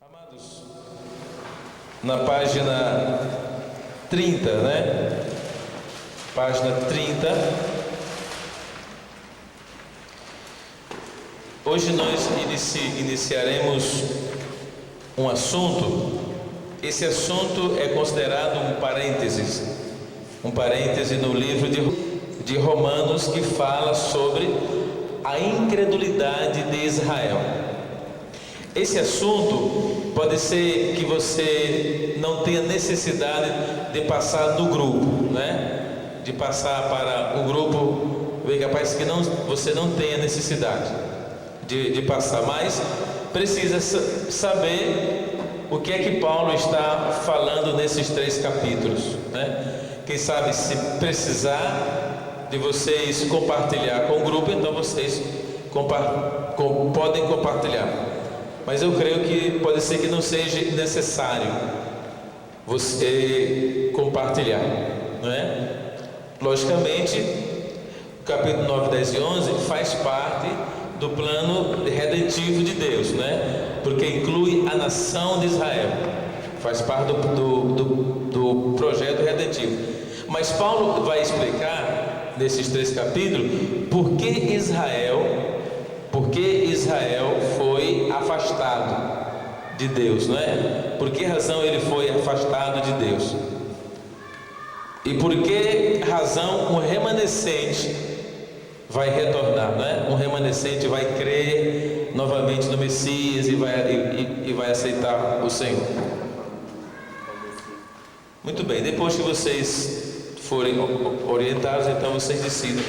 Amados, na página 30, né? Página 30. Hoje nós iniciaremos um assunto. Esse assunto é considerado um parênteses no livro de Romanos, que fala sobre a incredulidade de Israel. Esse assunto pode ser que você não tenha necessidade de passar do grupo, né? De passar para o grupo, bem capaz que você não tenha necessidade de passar, mas precisa saber o que é que Paulo está falando nesses 3 capítulos, né? Quem sabe, se precisar de vocês compartilhar com o grupo, então vocês podem compartilhar. Mas eu creio que pode ser que não seja necessário você compartilhar, não é? Logicamente, o capítulo 9, 10 e 11 faz parte do plano redentivo de Deus, né? Porque inclui a nação de Israel, faz parte do projeto redentivo. Mas Paulo vai explicar nesses 3 capítulos por que Israel foi afastado de Deus, não é? Por que razão ele foi afastado de Deus? E por que razão um remanescente vai retornar, não é? Um remanescente vai crer novamente no Messias e vai aceitar o Senhor. Muito bem, depois que vocês forem orientados, então vocês decidam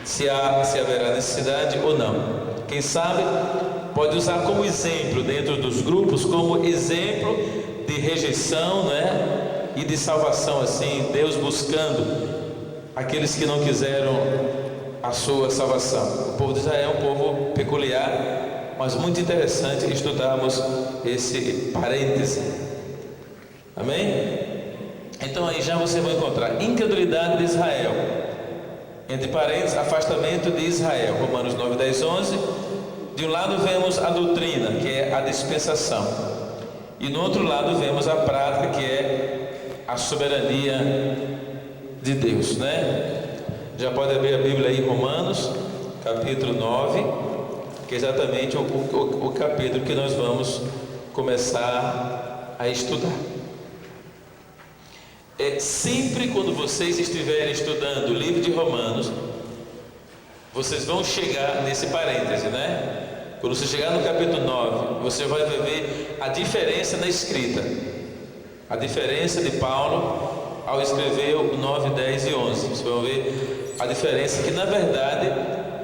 se haverá necessidade ou não. Quem sabe pode usar como exemplo dentro dos grupos, como exemplo de rejeição, né? E de salvação, assim, Deus buscando aqueles que não quiseram a sua salvação. O povo de Israel é um povo peculiar, mas muito interessante estudarmos esse parêntese. Amém? Então aí já você vai encontrar incredulidade de Israel, entre parênteses, afastamento de Israel, Romanos 9, 10, 11. De um lado vemos a doutrina, que é a dispensação, e no outro lado vemos a prática, que é a soberania de Deus, né? Já pode abrir a Bíblia aí, Romanos, capítulo 9, que é exatamente o capítulo que nós vamos começar a estudar. Sempre quando vocês estiverem estudando o livro de Romanos, vocês vão chegar nesse parêntese, né? Quando você chegar no capítulo 9, você vai ver a diferença na escrita, a diferença de Paulo ao escrever o 9, 10 e 11. Vocês vão ver a diferença, que na verdade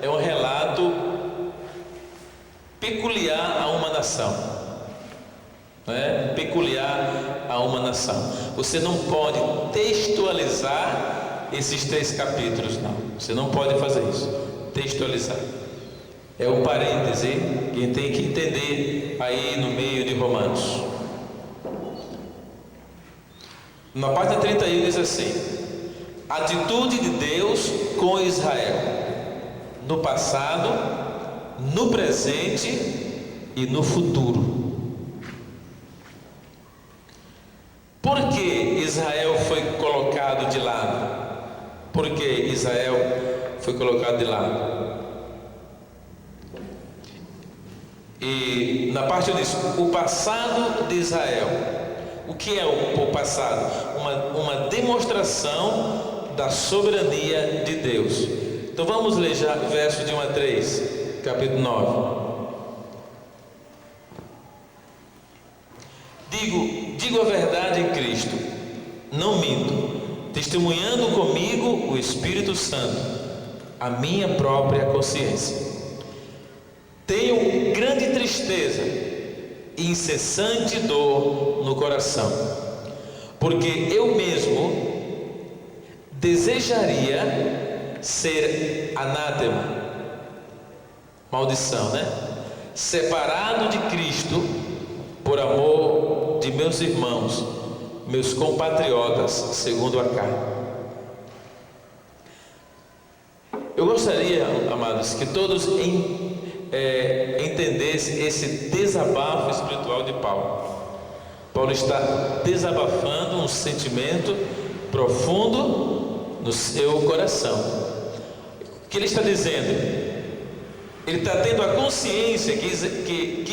é um relato peculiar a uma nação, né? Peculiar a uma nação. Você não pode textualizar esses 3 capítulos, não. Você não pode fazer isso, textualizar. É um parêntese que tem que entender aí no meio de Romanos. Na página 31 diz assim: atitude de Deus com Israel, no passado, no presente e no futuro. Por que Israel foi colocado de lado? Por que Israel foi colocado de lado? E na parte disso, o passado de Israel. O que é o passado? Uma demonstração da soberania de Deus. Então vamos ler já versos de 1 a 3, capítulo 9. Digo a verdade em Cristo, não minto, testemunhando comigo o Espírito Santo, a minha própria consciência. Tenho grande tristeza e incessante dor no coração, porque eu mesmo desejaria ser anátema, maldição, né? Separado de Cristo por amor de meus irmãos, meus compatriotas, segundo a carne. Eu gostaria, amados, que todos entendessem esse desabafo espiritual de Paulo. Paulo está desabafando um sentimento profundo no seu coração. O que ele está dizendo? Ele está tendo a consciência que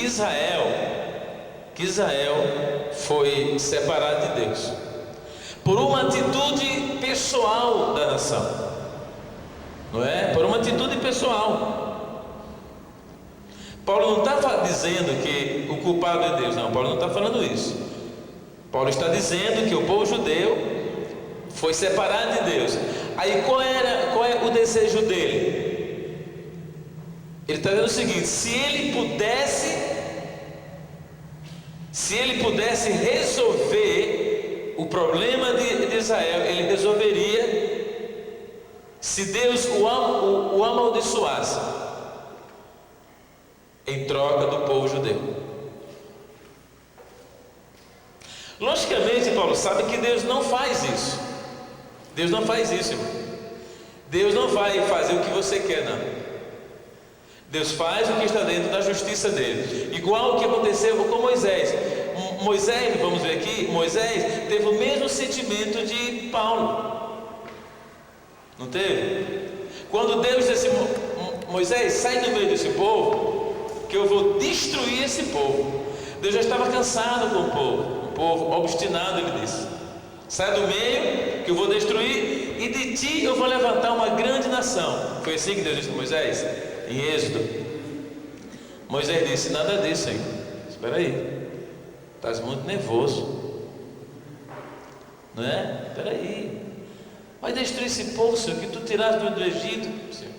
Israel foi separado de Deus por uma atitude pessoal da nação, não é? Por uma atitude pessoal. Paulo não está dizendo que o culpado é Deus, não. Paulo não está falando isso. Paulo está dizendo que o povo judeu foi separado de Deus. Aí qual é o desejo dele? Ele está dizendo o seguinte: se ele pudesse resolver o problema de Israel, ele resolveria se Deus o amaldiçoasse em troca do povo judeu. Logicamente, Paulo sabe que Deus não faz isso. Deus não faz isso, irmão. Deus não vai fazer o que você quer, não. Deus faz o que está dentro da justiça dele. Igual o que aconteceu com Moisés. Moisés, vamos ver aqui, Moisés teve o mesmo sentimento de Paulo. Não teve? Quando Deus disse: Moisés, sai do meio desse povo, que eu vou destruir esse povo. Deus já estava cansado com o povo obstinado, ele disse: sai do meio, que eu vou destruir, e de ti eu vou levantar uma grande nação. Foi assim que Deus disse a Moisés, em Êxodo. Moisés disse: nada disso, Senhor. Espera aí, estás muito nervoso, não é? Espera aí, vai destruir esse povo, Senhor, que tu tiraste do Egito, Senhor.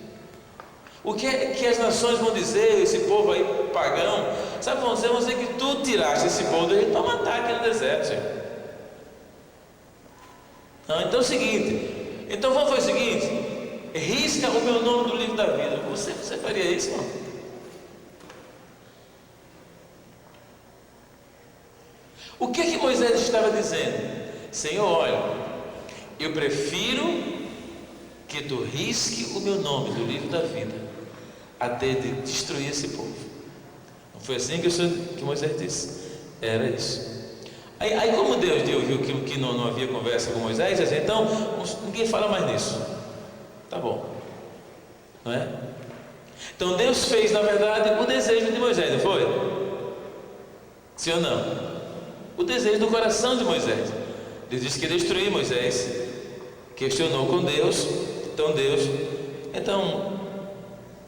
O que é que as nações vão dizer, esse povo aí pagão? Sabe, vão dizer que tu tiraste esse povo do Egito para matar aqui no deserto, Senhor. Não, então é o seguinte, então vamos fazer o seguinte: risca o meu nome do livro da vida. Você faria isso, irmão? O que Moisés estava dizendo? Senhor, olha, eu prefiro que tu risque o meu nome do livro da vida até de destruir esse povo. Não foi assim que Moisés disse? Era isso. Aí como Deus viu que não havia conversa com Moisés, disse: então ninguém fala mais nisso. Tá bom, não é? Então Deus fez, na verdade, o desejo de Moisés, não foi? Sim ou não? O desejo do coração de Moisés. Deus disse que ia destruir Moisés, questionou com Deus.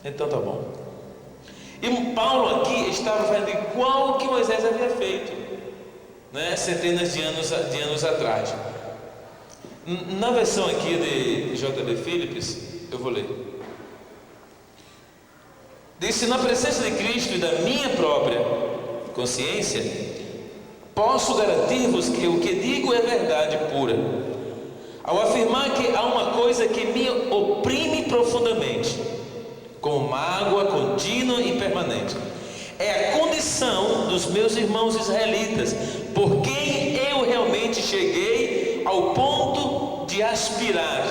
Então tá bom. E Paulo aqui estava fazendo igual o que Moisés havia feito, né? Centenas de anos atrás. Na versão aqui de J.B. Phillips, eu vou ler. Disse: na presença de Cristo e da minha própria consciência, posso garantir-vos que o que digo é verdade pura, ao afirmar que há uma coisa que me oprime profundamente, como mágoa contínua e permanente. É a condição dos meus irmãos israelitas, por quem eu realmente cheguei ao ponto de de aspirar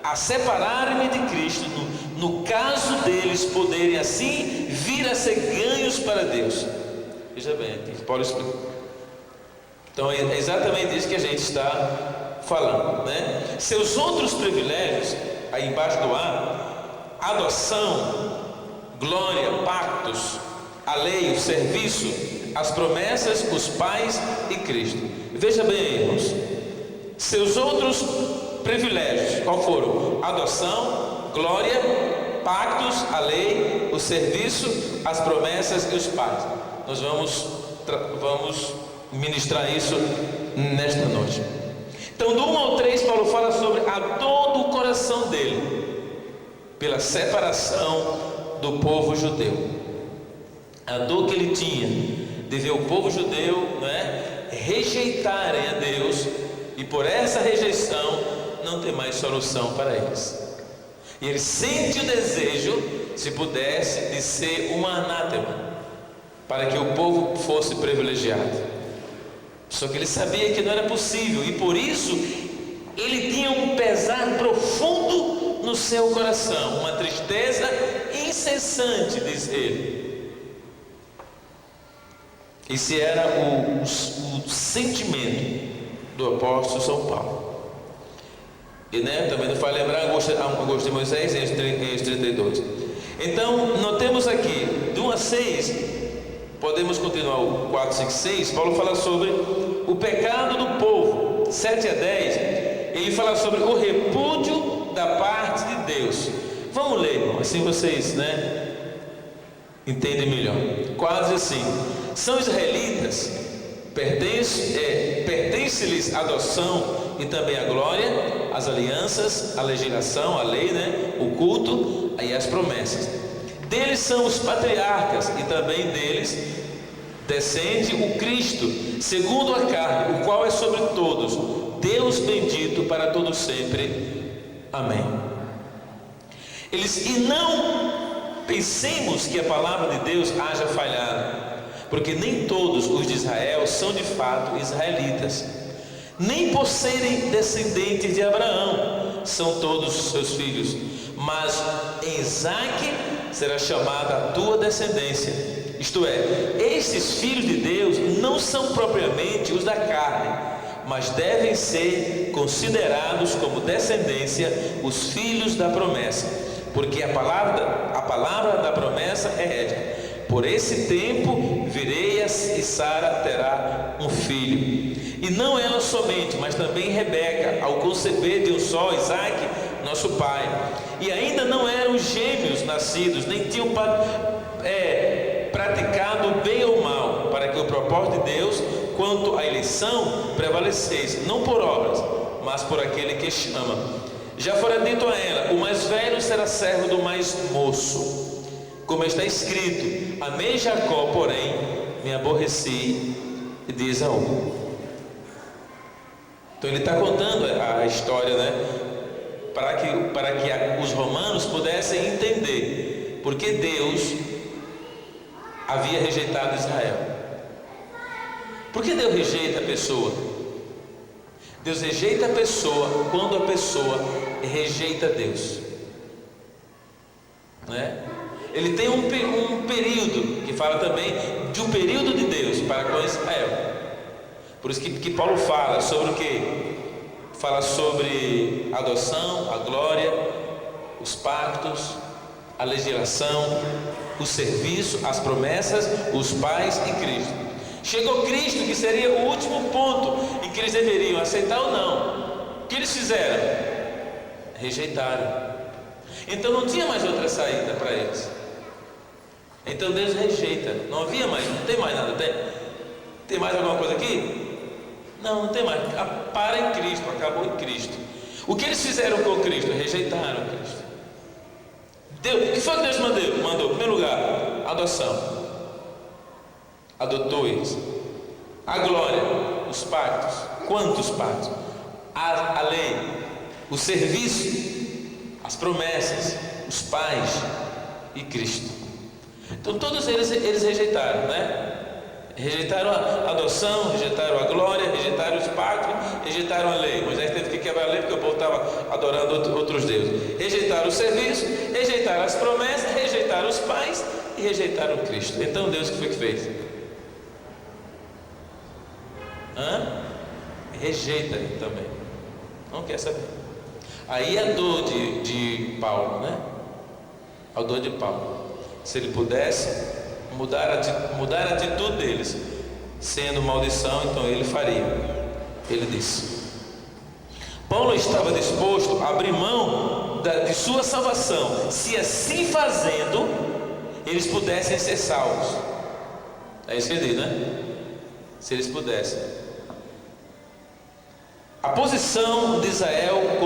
a separar-me de Cristo, no caso deles poderem assim vir a ser ganhos para Deus. Veja bem, aqui Paulo explica. Então é exatamente isso que a gente está falando, né? Seus outros privilégios, aí embaixo do A: adoção, glória, pactos, a lei, o serviço, as promessas, os pais e Cristo. Veja bem, irmãos, seus outros privilégios, qual foram? Adoção, glória, pactos, a lei, o serviço, as promessas e os pais. Nós vamos ministrar isso nesta noite. Então, do 1 ao 3, Paulo fala sobre a dor do coração dele pela separação do povo judeu. A dor que ele tinha de ver o povo judeu, rejeitarem a Deus, e por essa rejeição não ter mais solução para eles. E ele sente o desejo, se pudesse, de ser um anátema, para que o povo fosse privilegiado. Só que ele sabia que não era possível, e por isso ele tinha um pesar profundo no seu coração, uma tristeza incessante, diz ele. Esse era o sentimento do apóstolo São Paulo. E também nos faz lembrar Agostinho de Moisés em Êxodo 32. Então, notemos aqui, do 1 a 6, podemos continuar o 4, 5, 6. Paulo fala sobre o pecado do povo. 7 a 10, ele fala sobre o repúdio da parte de Deus. Vamos ler, irmão, assim vocês entendem melhor. Quase assim: são israelitas, pertence-lhes a adoção e também a glória, as alianças, a legislação, a lei, o culto e as promessas. Deles são os patriarcas, e também deles descende o Cristo, segundo a carne, o qual é sobre todos, Deus bendito para todos sempre. Amém. E não pensemos que a palavra de Deus haja falhado, porque nem todos os de Israel são de fato israelitas, nem por serem descendentes de Abraão são todos os seus filhos, mas em Isaque será chamada a tua descendência. Isto é, estes filhos de Deus não são propriamente os da carne, mas devem ser considerados como descendência os filhos da promessa, porque a palavra da promessa é esta: por esse tempo virei e Sara terá um filho. E não ela somente, mas também Rebeca, ao conceber de um só, Isaque, nosso pai. E ainda não eram gêmeos nascidos, nem tinham praticado bem ou mal, para que o propósito de Deus quanto à eleição prevalecesse, não por obras, mas por aquele que chama. Já fora dito a ela: o mais velho será servo do mais moço, como está escrito: amei Jacó, porém me aborreci de Esaú. Então ele está contando a história, para que os romanos pudessem entender porque Deus havia rejeitado Israel. Por que Deus rejeita a pessoa? Deus rejeita a pessoa quando a pessoa rejeita Deus, Ele tem um período que fala também de um período de Deus para com Israel. Por isso que Paulo fala sobre o quê? Fala sobre a adoção, a glória, os pactos, a legislação, o serviço, as promessas, os pais e Cristo. Chegou Cristo, que seria o último ponto em que eles deveriam aceitar ou não. O que eles fizeram? Rejeitaram. Então não tinha mais outra saída para eles. Então Deus rejeita. Não havia mais, não tem mais nada. Tem mais alguma coisa aqui? Não tem mais. Para em Cristo, acabou em Cristo. O que eles fizeram com Cristo? Rejeitaram Cristo. O que foi que Deus mandou? Em primeiro lugar, adoção. Adotou eles. A glória, os pactos. Quantos pactos? A lei, o serviço, as promessas, os pais e Cristo. Então todos eles rejeitaram, Rejeitaram a adoção, rejeitaram a glória, rejeitaram os pactos, rejeitaram a lei. Moisés teve que quebrar a lei porque o povo estava adorando outros deuses. Rejeitaram o serviço, rejeitaram as promessas, rejeitaram os pais e rejeitaram Cristo. Então Deus, o que foi que fez? Rejeita ele também. Não quer saber. Aí a dor de Paulo, né? A dor de Paulo. Se ele pudesse mudar a atitude deles, sendo maldição, então ele faria. Ele disse. Paulo estava disposto a abrir mão de sua salvação, se assim fazendo eles pudessem ser salvos. É isso que ele diz, né? Se eles pudessem. A posição de Israel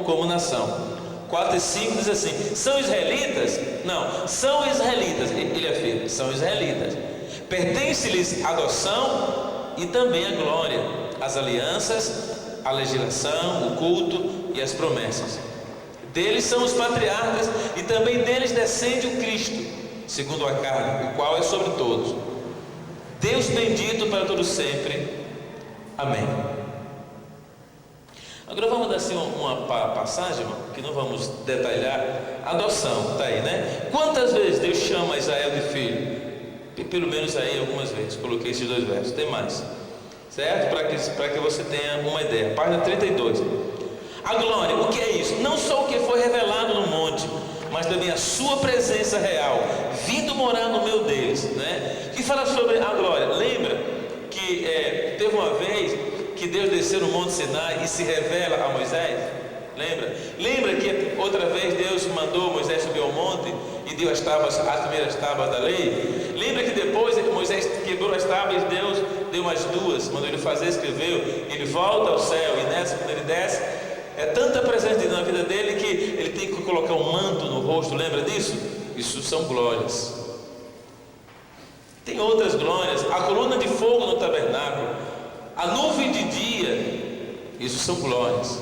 como nação. 4 e 5 diz assim: são israelitas? Não, são israelitas. Ele afirma: são israelitas. Pertence-lhes a adoção e também a glória, as alianças, a legislação, o culto e as promessas. Deles são os patriarcas e também deles descende o Cristo, segundo a carne, o qual é sobre todos. Deus bendito para todos sempre. Amém. Agora vamos dar assim uma passagem, irmão, que não vamos detalhar. Adoção, está aí, né? Quantas vezes Deus chama Israel de filho? Pelo menos aí algumas vezes. Coloquei esses 2 versos, tem mais, certo? Para que você tenha uma ideia. Página 32. A glória, o que é isso? Não só o que foi revelado no monte, mas também a sua presença real, vindo morar no meio deles, né? Que fala sobre a glória. Lembra que teve uma vez que Deus desceu no Monte Sinai e se revela a Moisés? Lembra que outra vez Deus mandou Moisés subir ao monte e deu as primeiras tábuas da lei? Lembra que depois Moisés quebrou as tábuas e Deus deu mais 2, mandou ele fazer, escreveu, ele volta ao céu e nessa, quando ele desce, é tanta presença de Deus na vida dele que ele tem que colocar um manto no rosto. Lembra disso? Isso são glórias. Tem outras glórias. A coluna de fogo no tabernáculo, a nuvem de dia, isso são glórias,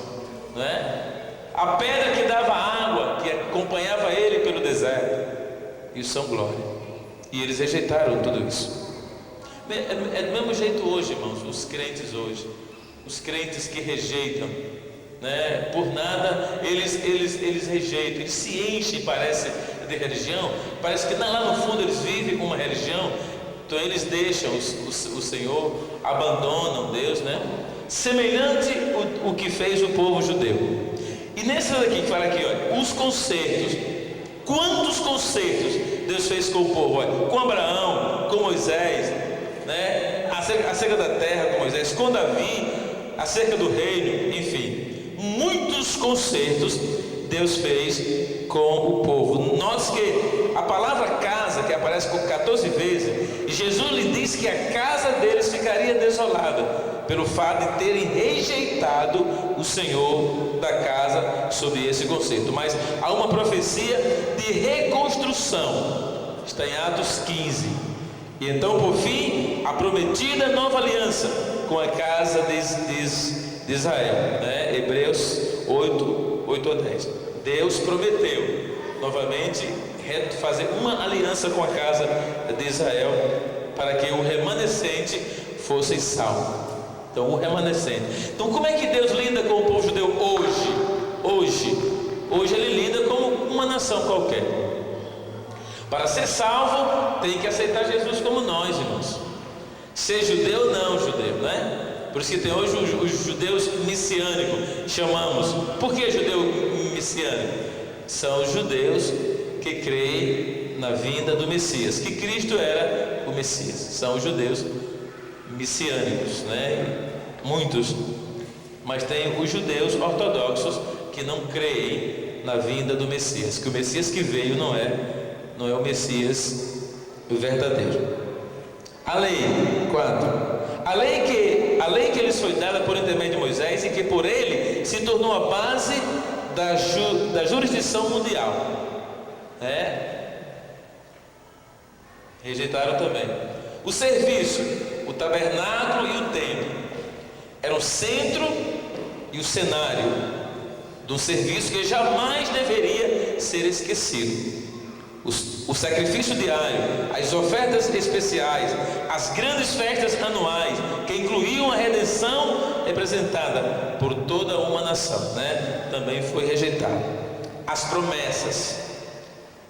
não é? A pedra que dava água, que acompanhava ele pelo deserto, isso são glórias. E eles rejeitaram tudo isso. É do mesmo jeito hoje, irmãos, os crentes hoje, os crentes que rejeitam, né? Por nada eles rejeitam, eles se enchem, parece, de religião, parece que lá no fundo eles vivem uma religião. Então eles deixam o Senhor, abandonam Deus, né? Semelhante o que fez o povo judeu. E nessa daqui que fala aqui, olha, os concertos. Quantos concertos Deus fez com o povo? Olha, com Abraão, com Moisés, né? Acerca da terra com Moisés, com Davi, acerca do reino, enfim, muitos concertos Deus fez com o povo. Note que a palavra casa, que aparece por 14 vezes, Jesus lhe diz que a casa deles ficaria desolada pelo fato de terem rejeitado o Senhor da casa sob esse conceito. Mas há uma profecia de reconstrução, está em Atos 15. E então, por fim, a prometida nova aliança com a casa de Israel, né? Hebreus 8 a 10. Deus prometeu novamente fazer uma aliança com a casa de Israel para que o remanescente fosse salvo. Então, o remanescente. Então, como é que Deus lida com o povo judeu hoje? Hoje ele lida como uma nação qualquer. Para ser salvo, tem que aceitar Jesus como nós, irmãos. Ser judeu ou não judeu, né? Por isso que tem hoje os judeus messiânicos, chamamos. Por que judeu messiânico? São os judeus que creem na vinda do Messias, que Cristo era o Messias. São os judeus messiânicos, né? Muitos. Mas tem os judeus ortodoxos que não creem na vinda do Messias, que o Messias que veio não é o Messias verdadeiro. A lei, 4. A lei que lhes foi dada por intermédio de Moisés e que por ele se tornou a base da jurisdição mundial, rejeitaram também. O serviço, o tabernáculo e o templo eram o centro e o cenário de um serviço que jamais deveria ser esquecido. o sacrifício diário, as ofertas especiais, as grandes festas anuais, que incluíam a redenção representada por toda uma nação, né? Também foi rejeitado. As promessas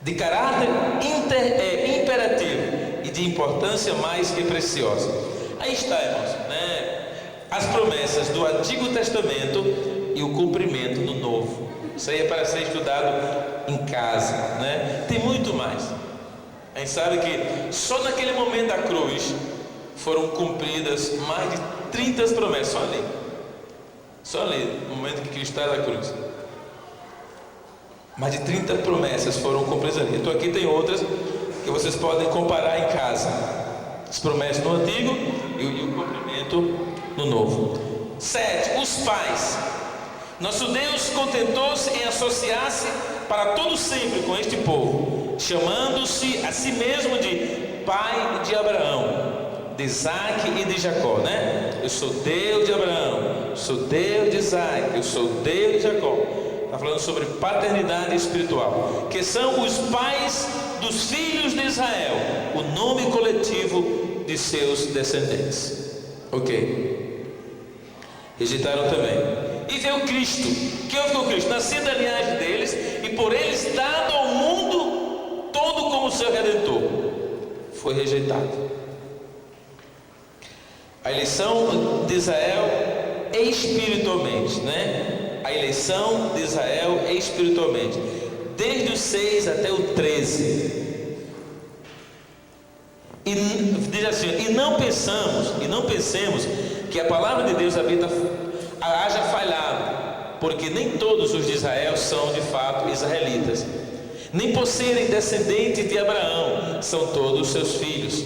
de caráter imperativo e de importância mais que preciosa. Aí está, irmãos, né? As promessas do Antigo Testamento e o cumprimento do Novo. Isso aí é para ser estudado em casa, né? Tem muito mais. A gente sabe que só naquele momento da cruz foram cumpridas mais de 30 promessas. Só ali, no momento que Cristo está na cruz. Mais de 30 promessas foram cumpridas ali. Então aqui tem outras que vocês podem comparar em casa. As promessas no Antigo e o cumprimento no Novo. 7. Os pais. Nosso Deus contentou-se em associar-se para todo sempre com este povo, chamando-se a si mesmo de Pai de Abraão, de Isaac e de Jacó, né? Eu sou Deus de Abraão, eu sou Deus de Isaac, eu sou Deus de Jacó. Está falando sobre paternidade espiritual, que são os pais dos filhos de Israel, o nome coletivo de seus descendentes. Ok. Rejeitaram também. E veio Cristo. Que houve com Cristo? Nascido da linhagem deles e por eles dado ao mundo todo como seu Redentor. Foi rejeitado. A eleição de Israel espiritualmente, né? A eleição de Israel espiritualmente, desde o 6 até o 13. E diz assim: e não pensemos que a palavra de Deus haja falhado, porque nem todos os de Israel são de fato israelitas, nem por serem descendentes de Abraão são todos seus filhos.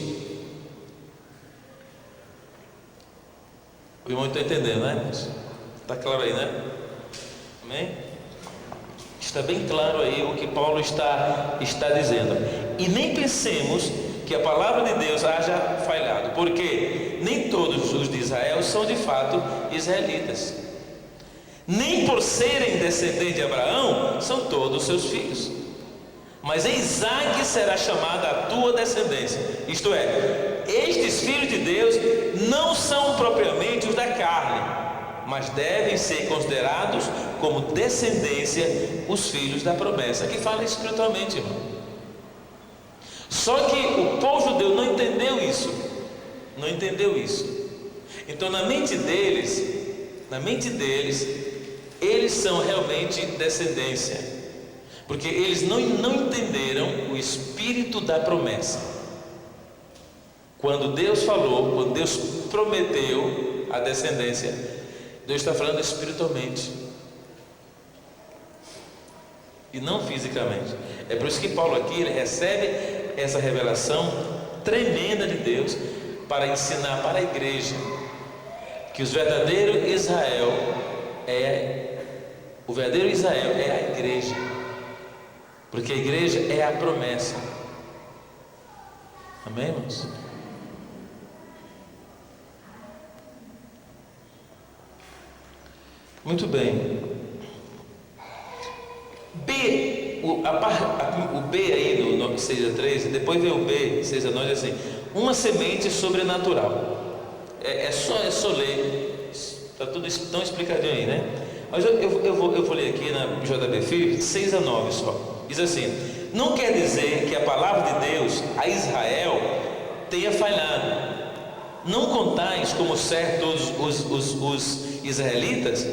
O irmão está entendendo, né? Está claro aí, né? Amém? Está bem claro aí o que Paulo está dizendo. E nem pensemos que a palavra de Deus haja falhado, porque nem todos os de Israel são de fato israelitas, nem por serem descendentes de Abraão são todos seus filhos, mas em Isaac será chamada a tua descendência. Isto é, estes filhos de Deus não são propriamente os da carne, mas devem ser considerados como descendência os filhos da promessa. Aqui fala espiritualmente, irmão. Só que o povo judeu não entendeu isso. Então na mente deles, eles são realmente descendência, porque eles não entenderam o espírito da promessa. Quando Deus falou, quando Deus prometeu a descendência, Deus está falando espiritualmente e não fisicamente. É por isso que Paulo aqui ele recebe essa revelação tremenda de Deus para ensinar para a igreja que o verdadeiro Israel é a igreja, porque a igreja é a promessa. Amém, irmãos? Muito bem. O B aí no 6 a 3, depois vem o B 6 a 9, assim: uma semente sobrenatural. É só ler, está tudo tão explicadinho aí, né? Mas eu vou ler aqui na JB Filho 6 a 9 só. Diz assim: não quer dizer que a palavra de Deus a Israel tenha falhado. Não contais como certos os israelitas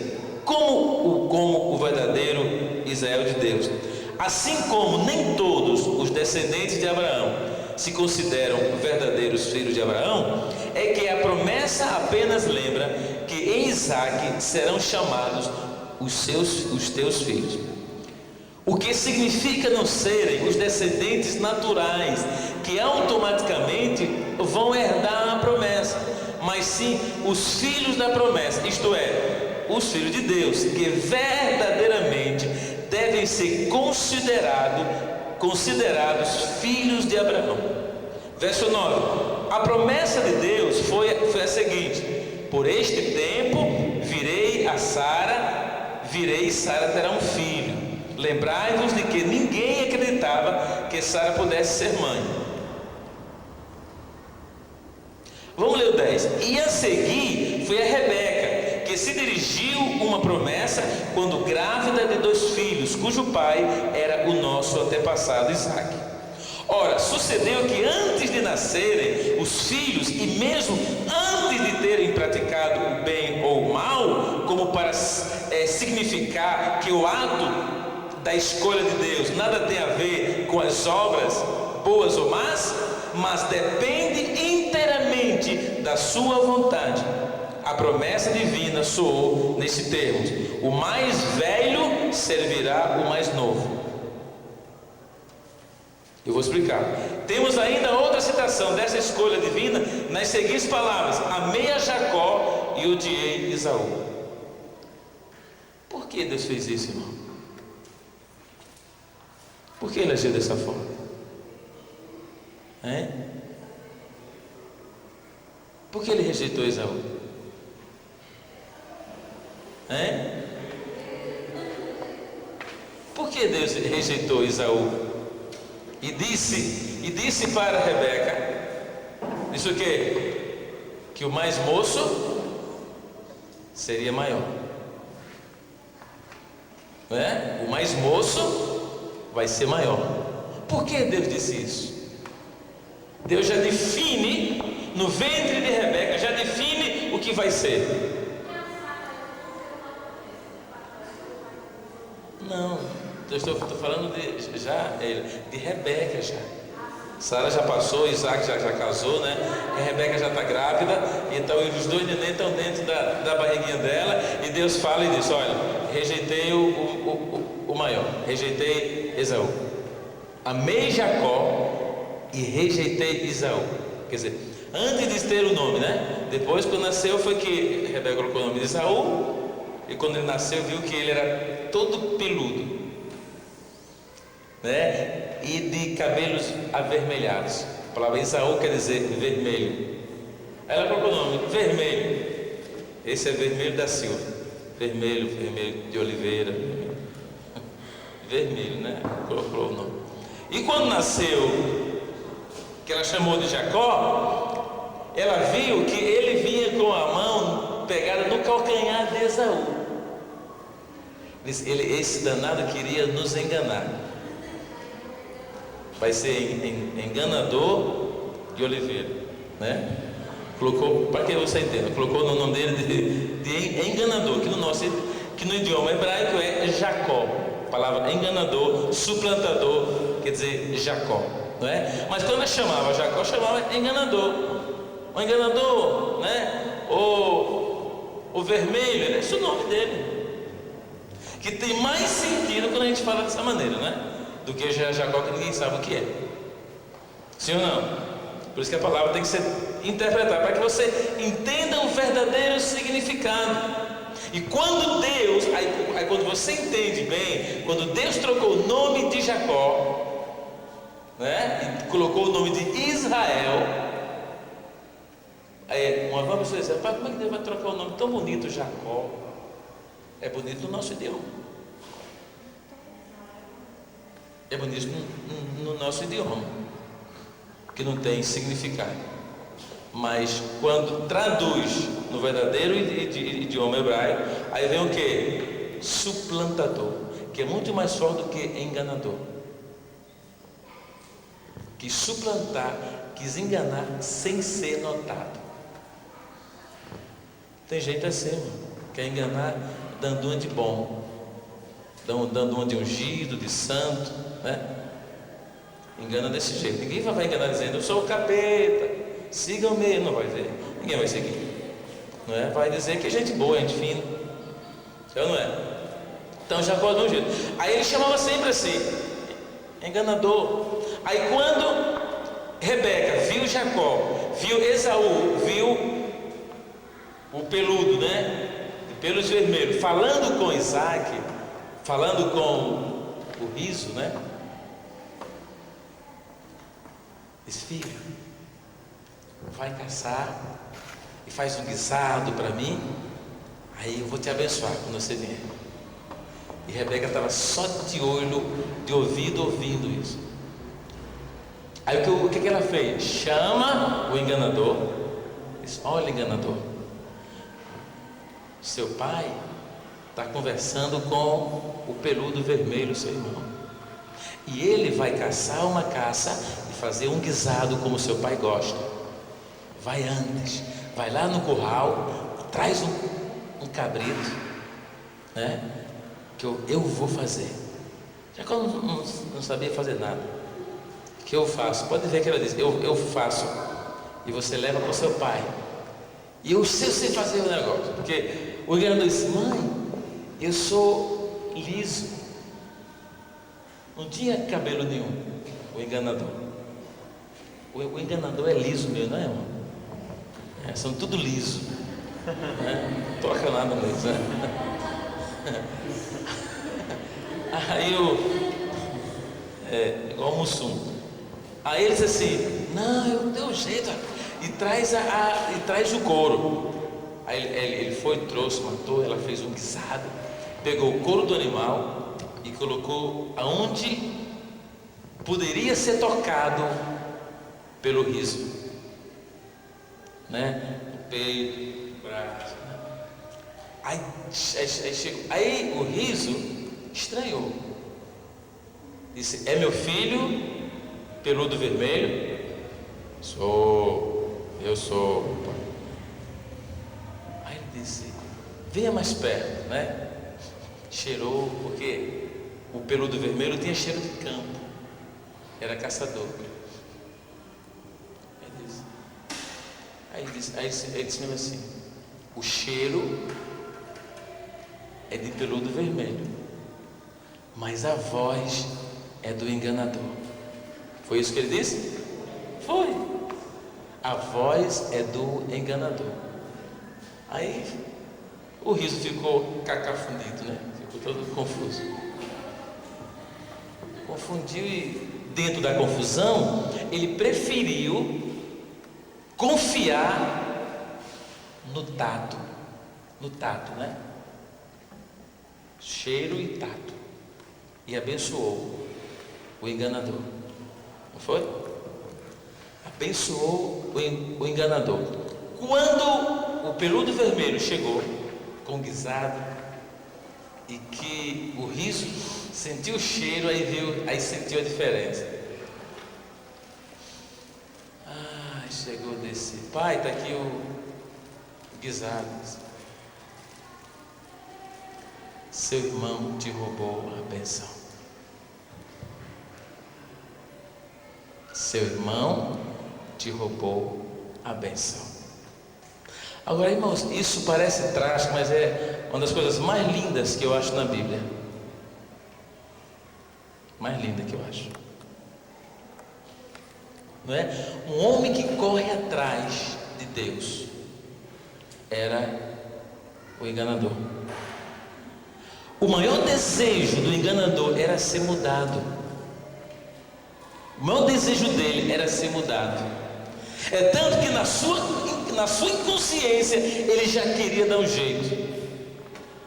como o verdadeiro Israel de Deus. Assim como nem todos os descendentes de Abraão se consideram verdadeiros filhos de Abraão, é que a promessa apenas lembra que em Isaac serão chamados os teus filhos. O que significa não serem os descendentes naturais que automaticamente vão herdar a promessa, mas sim os filhos da promessa, isto é, os filhos de Deus, que verdadeiramente devem ser considerados filhos de Abraão. Verso 9: a promessa de Deus foi a seguinte: por este tempo virei e Sara terá um filho. Lembrai-vos de que ninguém acreditava que Sara pudesse ser mãe. Vamos ler o 10. E a seguir foi a Rebeca, que se dirigiu uma promessa quando grávida de 2 filhos, cujo pai era o nosso antepassado Isaque. Ora, sucedeu que antes de nascerem os filhos, e mesmo antes de terem praticado o bem ou o mal, como para significar que o ato da escolha de Deus nada tem a ver com as obras, boas ou más, mas depende inteiramente da sua vontade. A promessa divina soou neste termos: o mais velho servirá o mais novo. Eu vou explicar. Temos ainda outra citação dessa escolha divina nas seguintes palavras: amei a Jacó e odiei Esaú. Por que Deus fez isso, irmão? Por que ele agiu dessa forma? Hein? Por que ele rejeitou Esaú? Hein? Por que Deus rejeitou Esaú? E disse para Rebeca, disse o quê? Que o mais moço seria maior. Não é? O mais moço vai ser maior. Por que Deus disse isso? Deus já define no ventre de Rebeca, já define o que vai ser. Não, eu estou falando de Rebeca já. Sara já passou, Isaac já casou, né? E Rebeca já está grávida, então os 2 neném estão dentro da barriguinha dela, e Deus fala e diz: olha, rejeitei o maior, rejeitei Esaú, amei Jacó e rejeitei Esaú. Quer dizer, antes de ter o nome, né? Depois, quando nasceu, foi que Rebeca colocou o nome de Esaú, e quando ele nasceu, viu que ele era todo peludo, né? E de cabelos avermelhados. A palavra Esaú quer dizer vermelho. Aí ela colocou o nome vermelho. Esse é vermelho da Silva. Vermelho de Oliveira. Vermelho, né? Colocou o nome. E quando nasceu, que ela chamou de Jacó, ela viu que ele vinha com a mão pegada no calcanhar de Esaú. Esse danado queria nos enganar. Vai ser enganador de Oliveira, né? Colocou, para que você entenda, colocou no nome dele de enganador, que no idioma hebraico é Jacó. A palavra enganador, suplantador, quer dizer Jacó, não é? Mas quando ela chamava Jacó, chamava enganador. O enganador, né? O vermelho, esse é o nome dele. Que tem mais sentido quando a gente fala dessa maneira, né? Do que Jacó, que ninguém sabe o que é. Sim ou não? Por isso que a palavra tem que ser interpretada, para que você entenda o verdadeiro significado. E quando Deus, aí quando você entende bem, quando Deus trocou o nome de Jacó, né, e colocou o nome de Israel, aí uma pessoa diz: pai, como é que Deus vai trocar o nome tão bonito, Jacó? É bonito no nosso idioma. É bonito no nosso idioma, que não tem significado. Mas quando traduz no verdadeiro idioma hebraico, aí vem o que? Suplantador, que é muito mais forte do que enganador. Quis suplantar, quis enganar sem ser notado. Tem gente assim, mano, quer enganar dando uma de bom, dando uma de ungido, de santo, né? Engana desse jeito. Ninguém vai enganar dizendo: eu sou o capeta, sigam-me. Não vai dizer, ninguém vai seguir, não é? Vai dizer que é gente boa, gente fina, eu não é? Então Jacó de um jeito. Aí ele chamava sempre assim, enganador. Aí quando Rebeca viu Jacó, viu Esaú, viu o peludo, né? De pelos vermelhos, falando com Isaac, falando com o riso, né? Diz: filho, vai caçar e faz um guisado para mim, aí eu vou te abençoar quando você vier. E Rebeca estava só de olho, de ouvido, ouvindo isso. Aí o que ela fez? Chama o enganador. Diz: olha, enganador, seu pai está conversando com o peludo vermelho, seu irmão, e ele vai caçar uma caça e fazer um guisado como seu pai gosta. Vai antes, vai lá no curral, traz um cabrito, né? Que eu vou fazer. Já que eu não sabia fazer nada, que eu faço? Pode ver que ela diz: eu faço, e você leva para o seu pai. E eu sei fazer o negócio, porque o enganador disse: mãe, eu sou liso, não tinha cabelo nenhum. O enganador é liso mesmo, não é, irmão? São tudo liso, né? Não toca nada nisso, né? Aí igual o Mussum. Aí ele disse assim: não, eu dei um jeito, e traz o couro. Aí ele foi, trouxe, matou, ela fez um guisado, pegou o couro do animal e colocou aonde poderia ser tocado pelo riso, né? No peito, no braço, né? Aí o riso estranhou, disse: é meu filho peludo vermelho? Eu sou. Aí ele disse: venha mais perto, né? Cheirou, porque o peludo vermelho tinha cheiro de campo, era caçador. Aí disse mesmo assim: o cheiro é de peludo vermelho, mas a voz é do enganador. Foi isso que ele disse? Foi. A voz é do enganador. Aí o riso ficou cacafundido, né? Ficou todo confuso. Confundiu, e dentro da confusão ele preferiu confiar no tato, né? Cheiro e tato, e abençoou o enganador. Não foi? Abençoou o enganador. Quando o peludo vermelho chegou com guisado, e que o riso sentiu o cheiro, aí sentiu a diferença. Chegou desse: pai, está aqui o guisado. Seu irmão te roubou a bênção. Seu irmão te roubou a bênção. Agora, irmãos, isso parece trágico, mas é uma das coisas mais lindas que eu acho na Bíblia. Mais linda que eu acho. Não é? Um homem que corre atrás de Deus era o enganador. O maior desejo do enganador era ser mudado. O maior desejo dele era ser mudado. É tanto que na sua inconsciência ele já queria dar um jeito.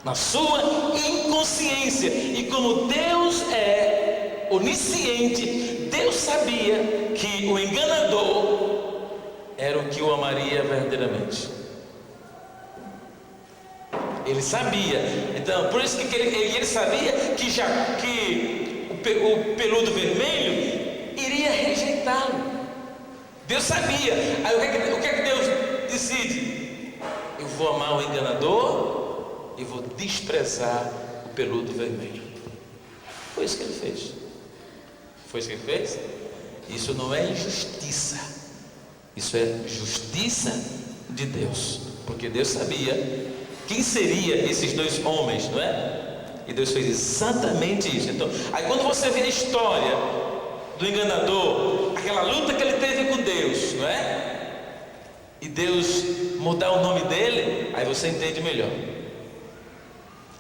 Na sua inconsciência. E como Deus é onisciente, Deus sabia que o enganador era o que o amaria verdadeiramente. Ele sabia. Então, por isso que ele sabia que o peludo vermelho iria rejeitá-lo. Deus sabia. Aí o que é que Deus decide? Eu vou amar o enganador e vou desprezar o peludo vermelho. Foi isso que ele fez. Foi isso que ele fez? Isso não é injustiça. Isso é justiça de Deus. Porque Deus sabia quem seria esses dois homens, não é? E Deus fez exatamente isso. Então, aí quando você vê a história do enganador, aquela luta que ele teve com Deus, não é? E Deus mudar o nome dele, aí você entende melhor.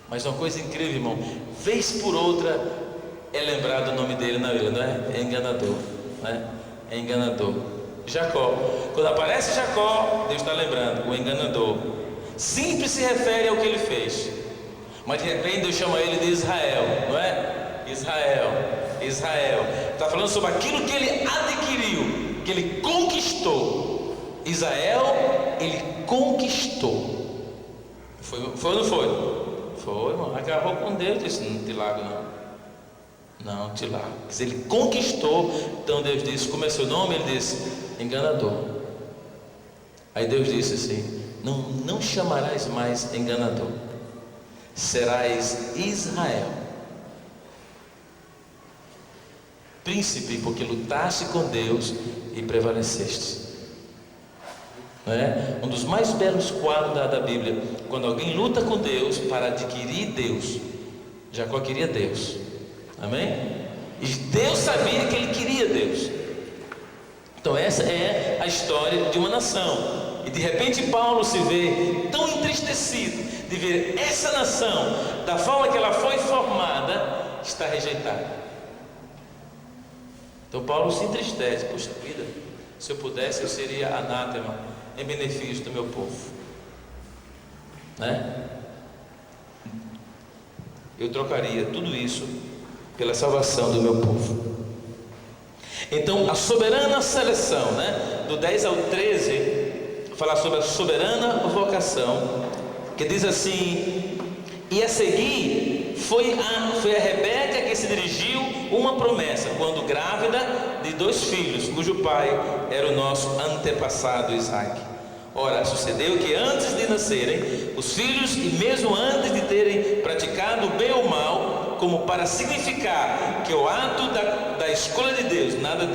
Mas uma coisa incrível, irmão, vez por outra é lembrado o nome dele na Bíblia, não é? É enganador, não é? É enganador. Jacó, quando aparece Jacó, Deus está lembrando, o enganador. Sempre se refere ao que ele fez. Mas de repente Deus chama ele de Israel, não é? Israel, Israel. Está falando sobre aquilo que ele adquiriu, que ele conquistou. Israel, ele conquistou. Foi ou não foi? Foi, irmão. Agarrou com Deus e disse: não te largo não. Não te largo. Ele conquistou. Então Deus disse: como é seu nome? Ele disse: enganador. Aí Deus disse assim: não chamarás mais enganador, serás Israel, príncipe, porque lutaste com Deus e prevaleceste. Não é? Um dos mais belos quadros da Bíblia, quando alguém luta com Deus para adquirir Deus. Jacó queria Deus, amém? E Deus sabia que ele queria Deus. Então essa é a história de uma nação. E de repente Paulo se vê tão entristecido de ver essa nação, da forma que ela foi formada, está rejeitada. Então Paulo se entristece: puxa vida, se eu pudesse eu seria anátema em benefício do meu povo, né? Eu trocaria tudo isso pela salvação do meu povo. Então a soberana seleção, né? Do 10 ao 13 fala sobre a soberana vocação, que diz assim: e a seguir foi a Rebeca que se dirigiu uma promessa, quando grávida de 2 filhos, cujo pai era o nosso antepassado Isaac. Ora, sucedeu que antes de nascerem os filhos, e mesmo antes de terem praticado bem ou mal, como para significar que o ato da escolha de Deus nada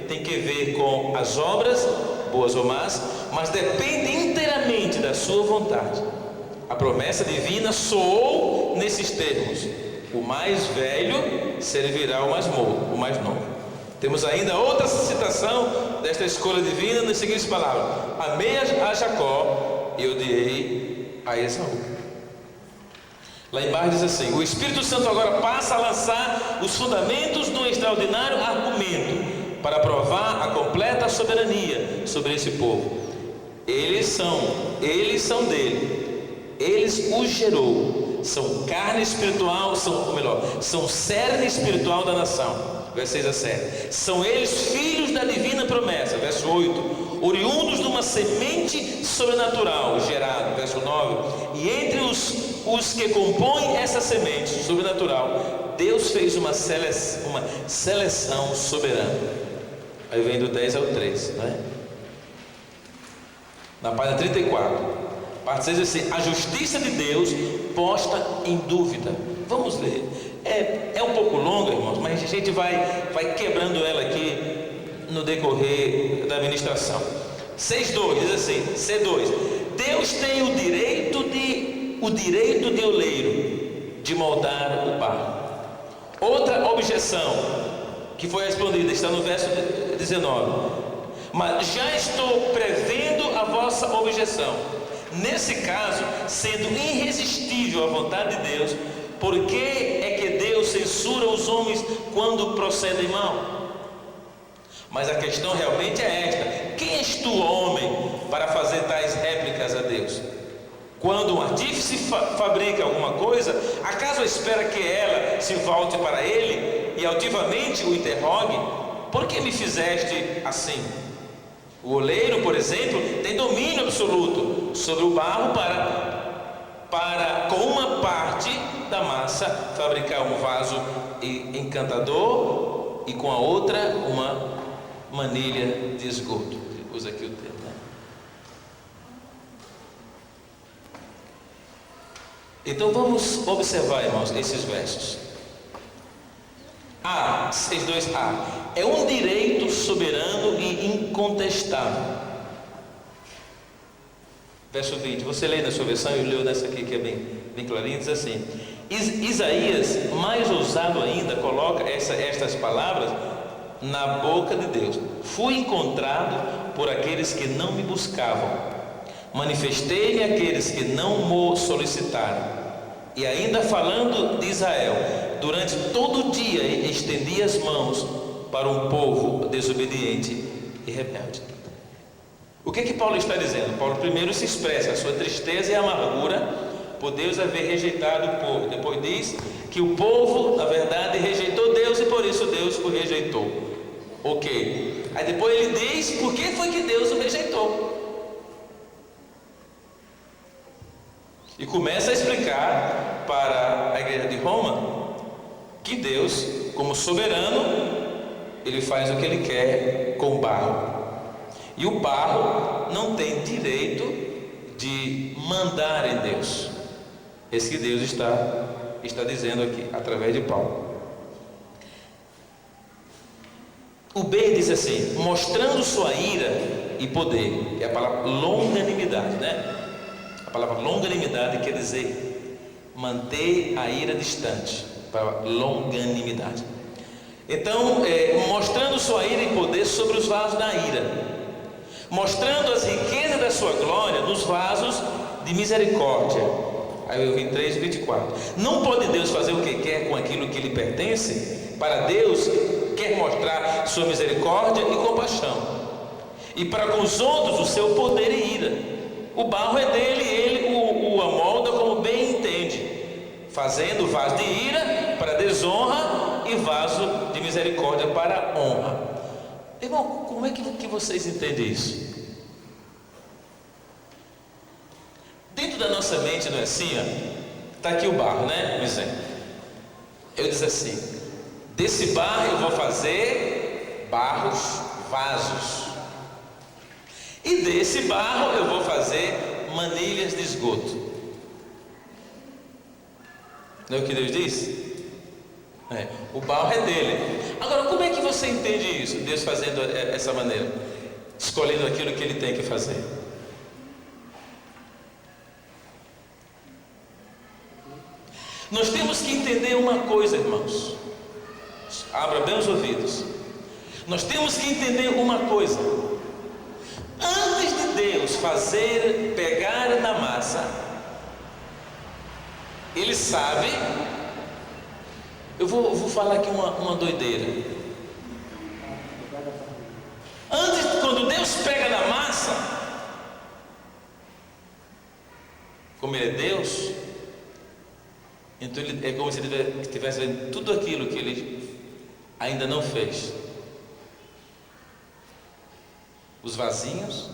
tem que ver com as obras, boas ou más, mas depende inteiramente da sua vontade. A promessa divina soou nesses termos: o mais velho servirá o mais novo. Temos ainda outra citação desta escolha divina nas seguintes palavras: amei a Jacó e odiei a Esaú. Lá embaixo diz assim: o Espírito Santo agora passa a lançar os fundamentos de um extraordinário argumento para provar a completa soberania sobre esse povo. Eles são dele, eles os gerou, são carne espiritual, são cerne espiritual da nação. Verso 6 a 7. São eles filhos da divina promessa. Verso 8. Oriundos de uma semente sobrenatural gerado. Verso 9. E entre os que compõem essa semente sobrenatural, Deus fez uma seleção soberana. Aí vem do 10 ao 13, né? Na página 34, parte 6 diz assim: a justiça de Deus posta em dúvida. Vamos ler. É um pouco longa, irmãos, mas a gente vai quebrando ela aqui no decorrer da ministração. 6:2 diz assim: C2: Deus tem o direito de oleiro de moldar o barro. Outra objeção que foi respondida está no verso 19: mas já estou prevendo a vossa objeção. Nesse caso, sendo irresistível a vontade de Deus, por que é que Deus censura os homens quando procedem mal? Mas a questão realmente é esta: quem és tu, homem, para fazer tais réplicas a Deus? Quando um artífice fabrica alguma coisa, acaso espera que ela se volte para ele e altivamente o interrogue: por que me fizeste assim? O oleiro, por exemplo, tem domínio absoluto sobre o barro para com uma parte da massa fabricar um vaso encantador e com a outra uma manilha de esgoto. Usa aqui o termo, né? Então vamos observar, irmãos, esses versos. 6:2a é um direito soberano e incontestável. Verso 20, você lê na sua versão, eu leio nessa aqui que é bem clarinho, diz assim: Isaías, mais ousado ainda, coloca estas palavras na boca de Deus: fui encontrado por aqueles que não me buscavam, manifestei-me àqueles que não me solicitaram. E ainda falando de Israel, durante todo o dia estendi as mãos para um povo desobediente e rebelde. O que Paulo está dizendo? Paulo primeiro se expressa a sua tristeza e amargura por Deus haver rejeitado o povo. Depois diz que o povo, na verdade, rejeitou Deus e por isso Deus o rejeitou. Ok. Aí depois ele diz por que foi que Deus o rejeitou. E começa a explicar para a igreja de Roma que Deus, como soberano, ele faz o que ele quer com o barro. E o barro não tem direito de mandar em Deus. Esse que Deus está dizendo aqui, através de Paulo. O B diz assim: mostrando sua ira e poder, que é a palavra longanimidade, né? A palavra longanimidade quer dizer manter a ira distante, para longanimidade. Então, mostrando sua ira e poder sobre os vasos da ira, mostrando as riquezas da sua glória nos vasos de misericórdia. Aí eu 23 e 24. Não pode Deus fazer o que quer com aquilo que lhe pertence? Para Deus quer mostrar sua misericórdia e compaixão, e para com os outros o seu poder e ira. O barro é dele, ele o amolda como bem entende, fazendo vaso de ira para desonra e vaso de misericórdia para honra. Irmão, como é que vocês entendem isso? Dentro da nossa mente não é assim? Está aqui o barro, né? Um exemplo. Eu disse assim: desse barro eu vou fazer vasos. E desse barro eu vou fazer manilhas de esgoto. Não é o que Deus diz? O barro é dele. Agora, como é que você entende isso? Deus fazendo essa maneira, escolhendo aquilo que ele tem que fazer. Nós temos que entender uma coisa, irmãos. Abra bem os ouvidos. Nós temos que entender uma coisa. Antes de Deus pegar na massa, Ele sabe. Eu vou falar aqui uma doideira. Quando Deus pega na massa, como Ele é Deus, então é como se Ele estivesse vendo tudo aquilo que Ele ainda não fez. Os vasinhos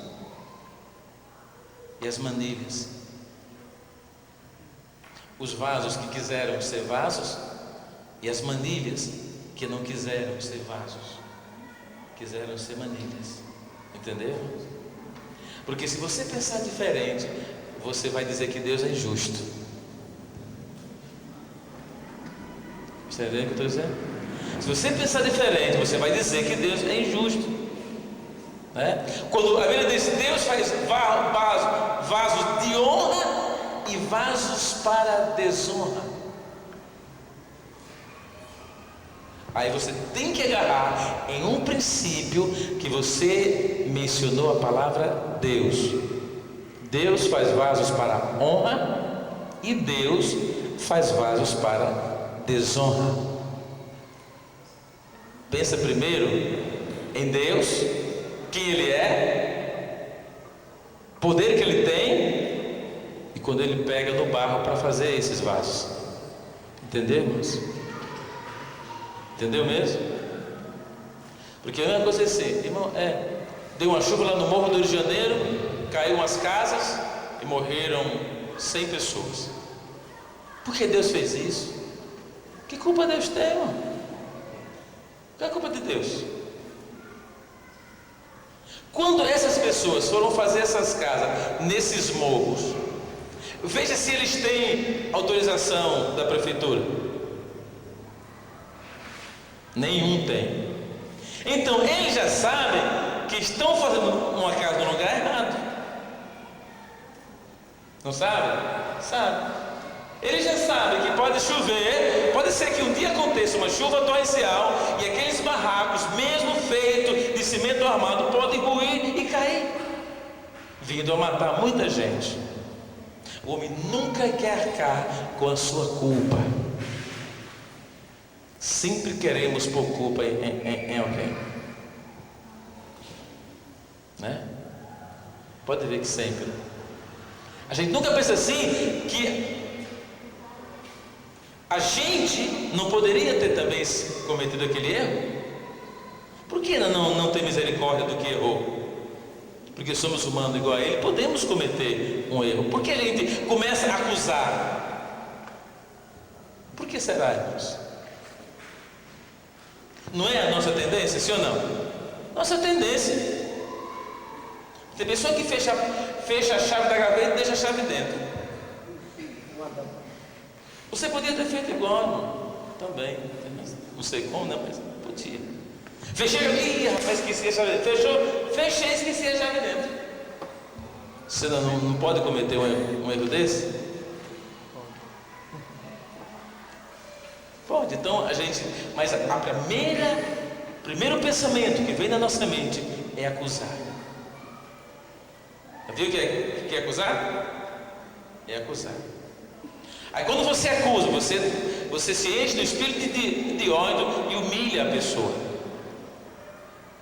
e as manilhas. Os vasos que quiseram ser vasos e as manilhas que não quiseram ser vasos, quiseram ser manilhas. Entendeu? Porque se você pensar diferente, você vai dizer que Deus é injusto. Entendeu o que eu estou dizendo? Se você pensar diferente, você vai dizer que Deus é injusto. Quando a Bíblia diz Deus faz vasos de honra e vasos para desonra, aí você tem que agarrar em um princípio que você mencionou, a palavra Deus. Deus faz vasos para honra e Deus faz vasos para desonra. Pensa primeiro em Deus, quem Ele é, poder que Ele tem, e quando Ele pega no barro para fazer esses vasos. Entendeu, irmãos? Entendeu mesmo? Porque a mesma coisa é assim, irmão, deu uma chuva lá no Morro do Rio de Janeiro, caiu umas casas e morreram 100 pessoas. Por que Deus fez isso? Que culpa Deus tem, irmão? Qual é a culpa de Deus? Quando essas pessoas foram fazer essas casas nesses morros, veja se eles têm autorização da prefeitura. Nenhum tem. Então eles já sabem que estão fazendo uma casa no lugar errado. Não sabe? Sabe. Eles já sabem que pode chover, pode ser que um dia aconteça uma chuva torrencial e aqueles barracos, mesmo feitos de cimento armado, podem ruir e cair, vindo a matar muita gente. O homem nunca quer arcar com a sua culpa. Sempre queremos pôr culpa em alguém, né? Pode ver que sempre. A gente nunca pensa assim que a gente não poderia ter também cometido aquele erro. Por que não ter misericórdia do que errou? Porque somos humanos igual a ele, podemos cometer um erro. Por que a gente começa a acusar? Por que será, irmãos? Não é a nossa tendência, sim ou não? Nossa tendência. Tem pessoa que fecha a chave da gaveta e deixa a chave dentro. Você podia ter feito igual, irmão. Também. Não sei como, né? Mas podia. Fechei aqui, rapaz, esqueci a chave dentro. Fechou, fechei, esqueci a chave dentro. Você não pode cometer um erro desse? Pode. Então a gente. Mas primeiro pensamento que vem na nossa mente é acusar. Viu o que é acusar? É acusar. Aí quando você acusa, você se enche do espírito de ódio e humilha a pessoa,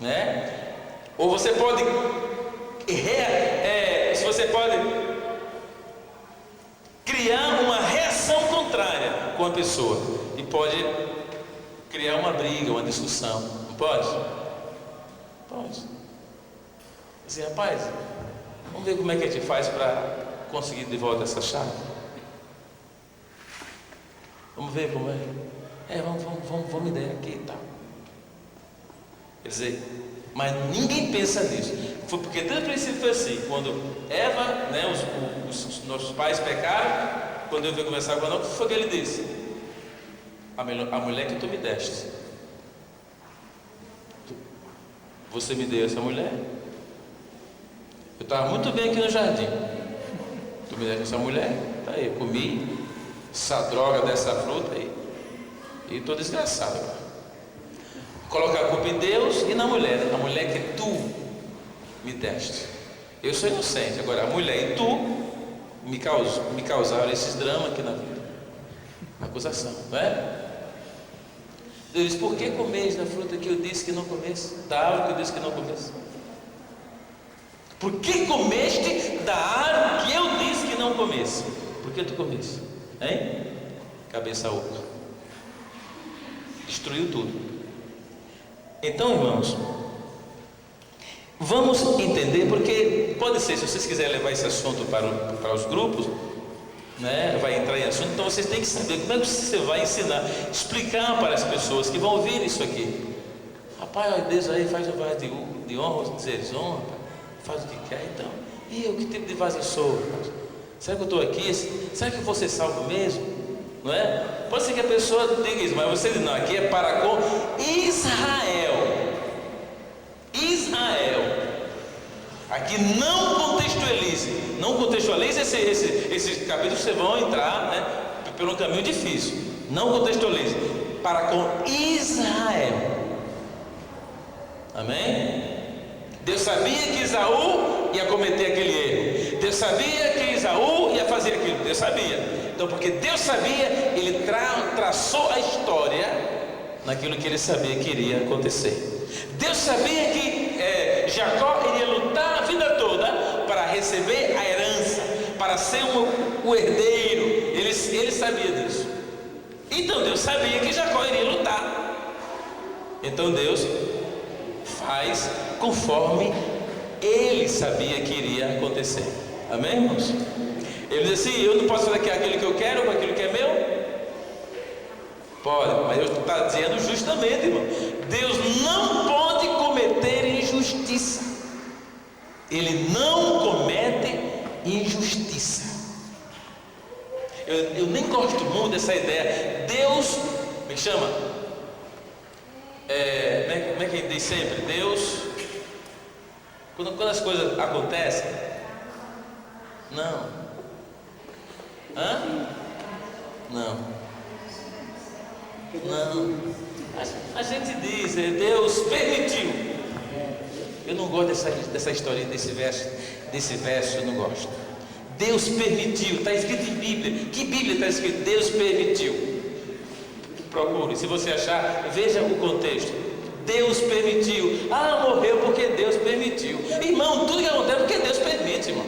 né? Ou você pode criar uma reação contrária com a pessoa e pode criar uma briga, uma discussão. Não pode? Pode. Assim, rapaz, vamos ver como é que a gente faz para conseguir de volta essa chave. Vamos ver como é. Vamos ideia aqui e tal. Quer dizer, mas ninguém pensa nisso. Foi porque desde o princípio foi assim. Quando Eva, né, os nossos pais pecaram, quando eu veio conversar com ela, o que foi que ele disse? A mulher que tu me deste. Você me deu essa mulher? Eu estava muito bem aqui no jardim. Tu me deste essa mulher? Tá aí, eu comi essa droga dessa fruta aí. E estou desgraçado agora. Colocar a culpa em Deus e na mulher. A mulher que tu me deste. Eu sou inocente. Agora a mulher e tu me causaram esses dramas aqui na vida. Acusação, não é? Deus diz, por que comes da fruta que eu disse que não comesse? Da árvore que eu disse que não comesse? Por que comeste da árvore que eu disse que não comesse? Por que tu comesse? Hein? Cabeça oca. Destruiu tudo. Então, irmãos, vamos entender, porque pode ser, se vocês quiserem levar esse assunto para os grupos, né, vai entrar em assunto, então vocês têm que saber como é que você vai ensinar, explicar para as pessoas que vão ouvir isso aqui. Rapaz, Deus aí faz um vaso de honra, desonra, faz o que quer, então. E eu, que tipo de vaso eu sou? Será que eu estou aqui? Será que eu vou ser salvo mesmo? Não é? Pode ser que a pessoa diga isso, mas você diz, não, aqui é para com Israel. Aqui não contextualize esse capítulo, vocês vão entrar, né, por um caminho difícil. Não contextualize. Para com Israel. Amém? Deus sabia que Esaú ia cometer aquele erro. Deus sabia que Esaú ia fazer aquilo. Deus sabia. Então, porque Deus sabia, Ele traçou a história naquilo que Ele sabia que iria acontecer. Deus sabia que Jacó iria lutar a vida toda para receber a herança, para ser o herdeiro. Ele sabia disso. Então Deus sabia que Jacó iria lutar. Então Deus faz conforme Ele sabia que iria acontecer. Amém, irmãos? Ele diz assim, eu não posso fazer aquilo que eu quero com aquilo que é meu? Pode, mas eu estou dizendo justamente, irmão. Deus não pode cometer injustiça. Ele não comete injustiça. Eu nem gosto muito dessa ideia. Deus, me chama, como é que a gente diz sempre? Deus, quando as coisas acontecem, não. Hã? Não. A gente diz, Deus permitiu. Eu não gosto dessa história, desse verso eu não gosto. Deus permitiu, está escrito em Bíblia. Que Bíblia está escrito? Deus permitiu. Procure, se você achar, veja o contexto. Deus permitiu. Morreu porque Deus permitiu. Irmão, tudo que acontece é porque Deus permite, irmão.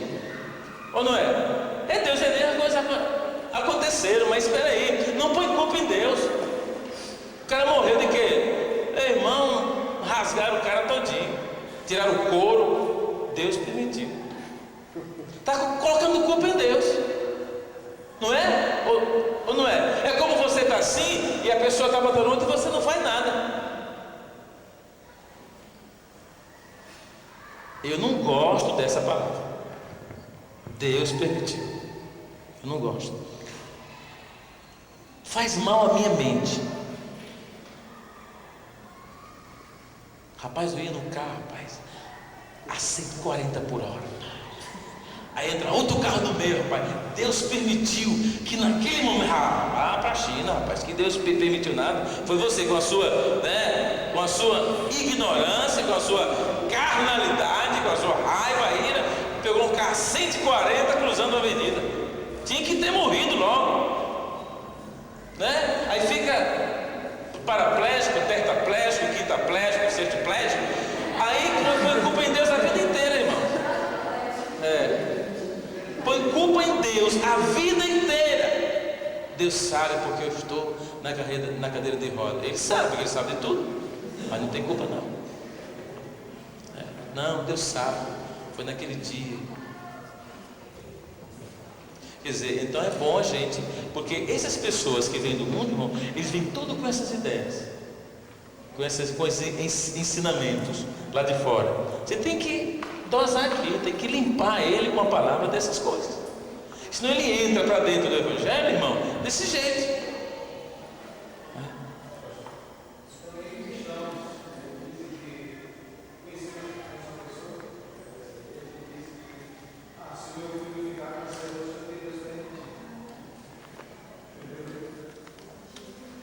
Ou não é? culpa em Deus. O cara morreu de quê? Irmão, rasgaram o cara todinho, tiraram o couro. Deus permitiu. Está colocando culpa em Deus. Não é? Ou não é? É como você está assim e a pessoa está matando outro e você não faz nada. Eu não gosto dessa palavra. Deus permitiu. Eu não gosto. Faz mal à minha mente. Rapaz, eu ia no carro, rapaz, a 140 por hora. Aí entra outro carro no meio, rapaz. Deus permitiu que naquele momento, para a China, rapaz, que Deus permitiu nada. Foi você com a sua, né, com a sua ignorância, com a sua carnalidade, com a sua raiva, ira, pegou um carro 140 cruzando a avenida. Tinha que ter morrido logo, né? Aí fica paraplégico, tetraplégico, quintaplégico, sextaplégico. Aí põe culpa em Deus a vida inteira, irmão. Põe culpa em Deus a vida inteira. Deus sabe porque eu estou na cadeira de roda. Ele sabe, porque Ele sabe de tudo. Mas não tem culpa não. Não, Deus sabe. Foi naquele dia. Quer dizer, então é bom a gente, porque essas pessoas que vêm do mundo, irmão, eles vêm tudo com essas ideias, com esses ensinamentos lá de fora. Você tem que dosar aqui, tem que limpar ele com a palavra dessas coisas. Senão ele entra para dentro do Evangelho, irmão, desse jeito.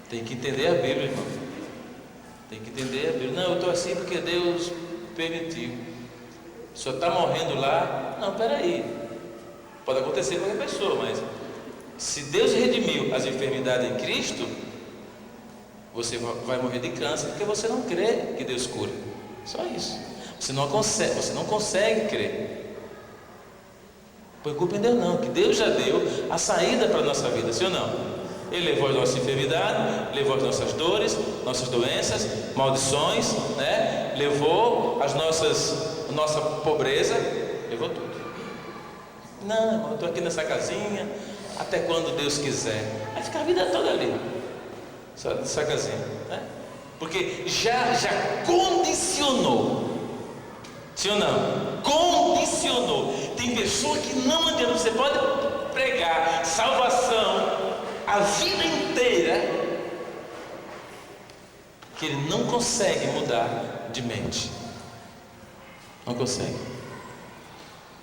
Tem que entender a Bíblia, irmão. Tem que entender a Bíblia. Não, eu estou assim porque Deus permitiu. O senhor está morrendo lá. Não, peraí. Pode acontecer com qualquer pessoa, mas se Deus redimiu as enfermidades em Cristo, você vai morrer de câncer porque você não crê que Deus cura. Só isso. Você não consegue crer. Põe culpa em Deus não, que Deus já deu a saída para a nossa vida, sim ou não? Ele levou as nossas enfermidades, levou as nossas dores, nossas doenças, maldições, né? Levou nossa pobreza, levou tudo. Não, irmão, eu estou aqui nessa casinha até quando Deus quiser. Vai ficar a vida toda ali, só nessa casinha, né? Porque já condicionou. Sim ou não? Condicionou. Tem pessoa que não adianta. Você pode pregar salvação a vida inteira, que ele não consegue mudar de mente. Não consegue.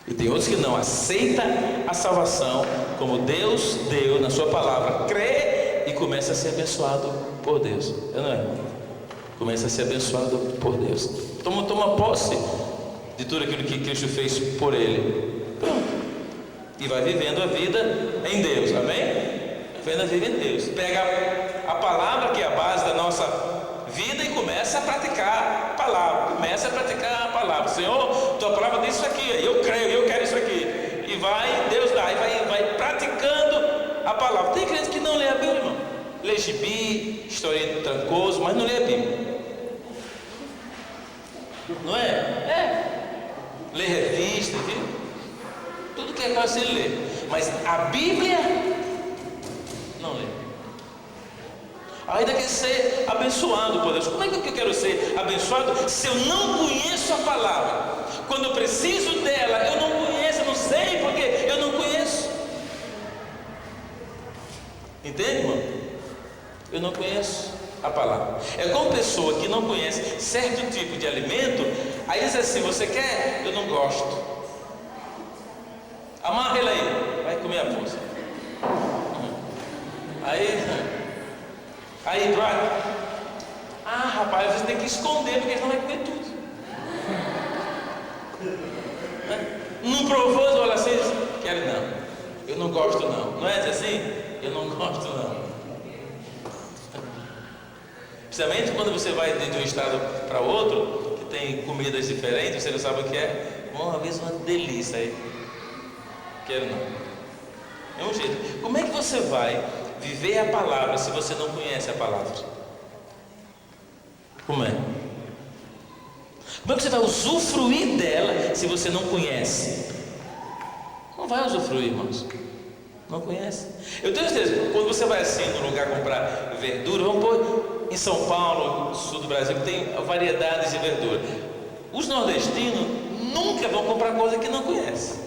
E tem outros que não aceitam a salvação como Deus deu na sua palavra, crê e começa a ser abençoado por Deus. Não é? Começa a ser abençoado por Deus. Toma posse de tudo aquilo que Cristo fez por ele. Pronto. E vai vivendo a vida em Deus. Amém? Vivendo a vida em Deus. Pega a palavra, que é a base da nossa vida, e começa a praticar a palavra. Começa a praticar a palavra. Senhor, tua palavra diz isso aqui. Eu creio, eu quero isso aqui. E vai, Deus dá, e vai praticando a palavra. Tem crente que não lê a Bíblia, irmão. Lê gibi, historinha trancoso, mas não lê a Bíblia. Não é? Lê revista, viu? Tudo que é quase ele lê. Mas a Bíblia não lê. Ainda quer ser abençoado por Deus. Como é que eu quero ser abençoado se eu não conheço a palavra? Quando eu preciso dela, eu não conheço, eu não sei porque eu não conheço. Entende, irmão? Eu não conheço a palavra. É como pessoa que não conhece certo tipo de alimento, aí diz assim: você quer? Eu não gosto. Amarra ele aí, vai comer a força. Aí vai. Rapaz, você tem que esconder, porque senão vai comer tudo. Não provou, olha assim, quero não. Eu não gosto não. Não é assim? Eu não gosto não. Principalmente quando você vai de um estado para outro, que tem comidas diferentes, você não sabe o que é. Uma vez uma delícia aí. Quero não. É um jeito. Como é que você vai viver a palavra se você não conhece a palavra? Como é? Como é que você vai usufruir dela se você não conhece? Não vai usufruir, irmãos. Não conhece. Eu tenho certeza, quando você vai assim num lugar comprar verdura, vamos pôr em São Paulo, sul do Brasil, que tem variedades de verdura. Os nordestinos nunca vão comprar coisa que não conhece.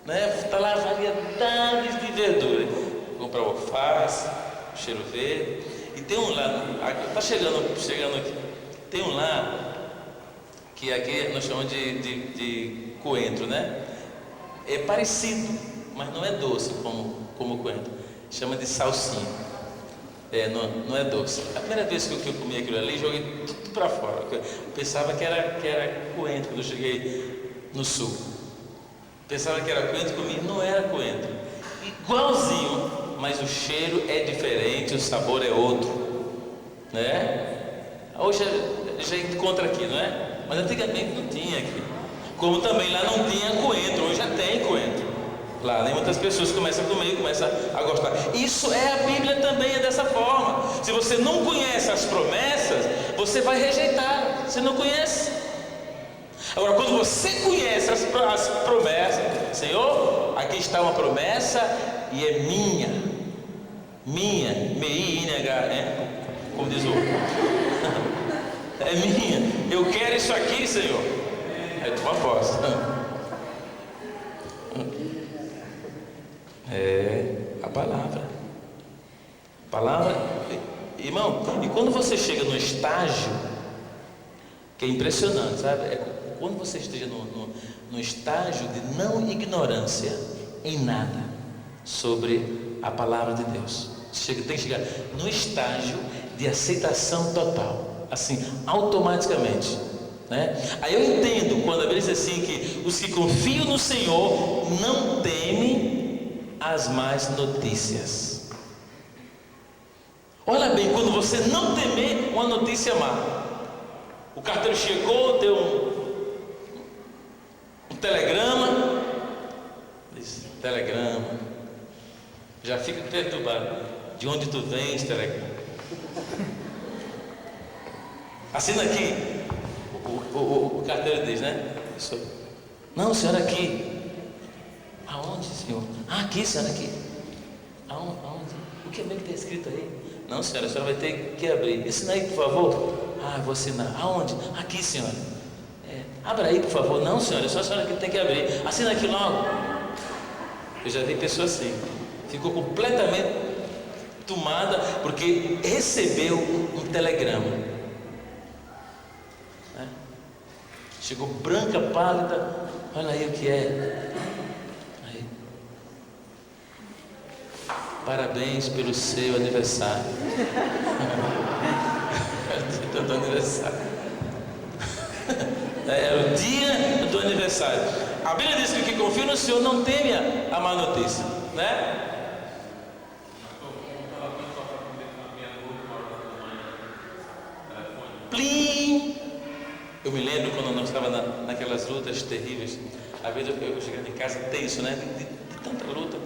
Né? Está lá variedades de verdura. Comprar alface, cheiro verde. E tem um lá, está chegando aqui. Tem um lá que aqui nós chamamos de coentro, né? É parecido, mas não é doce como coentro. Chama de salsinha. Não é doce. A primeira vez que eu comi aquilo ali, joguei tudo para fora. Eu pensava que era coentro quando eu cheguei no sul. Pensava que era coentro, comi, não era coentro. Igualzinho, mas o cheiro é diferente, o sabor é outro, né? Hoje já encontra aqui, não é? Mas antigamente não tinha aqui. Como também lá não tinha coentro, hoje já tem coentro. Lá, né? Muitas pessoas começam a comer, começam a gostar. Isso a Bíblia também é dessa forma. Se você não conhece as promessas, você vai rejeitar. Você não conhece. Agora, quando você conhece as promessas, Senhor, aqui está uma promessa e é minha, M-I-N-H, né? Como diz o é minha, eu quero isso aqui, Senhor. É tua posse. É a palavra, irmão. E quando você chega no estágio, que é impressionante, sabe? Quando você esteja no estágio de não ignorância em nada sobre a palavra de Deus, tem que chegar no estágio de aceitação total, assim, automaticamente, né? Aí eu entendo quando a Bíblia diz assim que os que confiam no Senhor não temem as más notícias. Olha bem, quando você não temer uma notícia má, o carteiro chegou, deu um telegrama, diz, telegrama, já fica perturbado. De onde tu vens, telegrama? Assina aqui. O carteiro diz, né? Não, senhor, aqui. Aonde, senhor? Aqui, senhor, aqui. Aonde? O que é bem que está escrito aí? Não, senhora, a senhora vai ter que abrir. Assina aí, por favor. Vou assinar. Aonde? Aqui, senhora. Abra aí, por favor. Não, senhora, é só a senhora que tem que abrir. Assina aqui logo. Eu já vi pessoa assim. Ficou completamente tomada porque recebeu um telegrama. Chegou branca, pálida. Olha aí o que é. Aí. Parabéns pelo seu aniversário. Do aniversário. Era o dia do aniversário. A Bíblia diz que o que confia no Senhor não teme a má notícia, né? Plim! Eu me lembro quando nós estávamos naquelas lutas terríveis. Às vezes eu chegava em casa tenso, né? De tanta luta.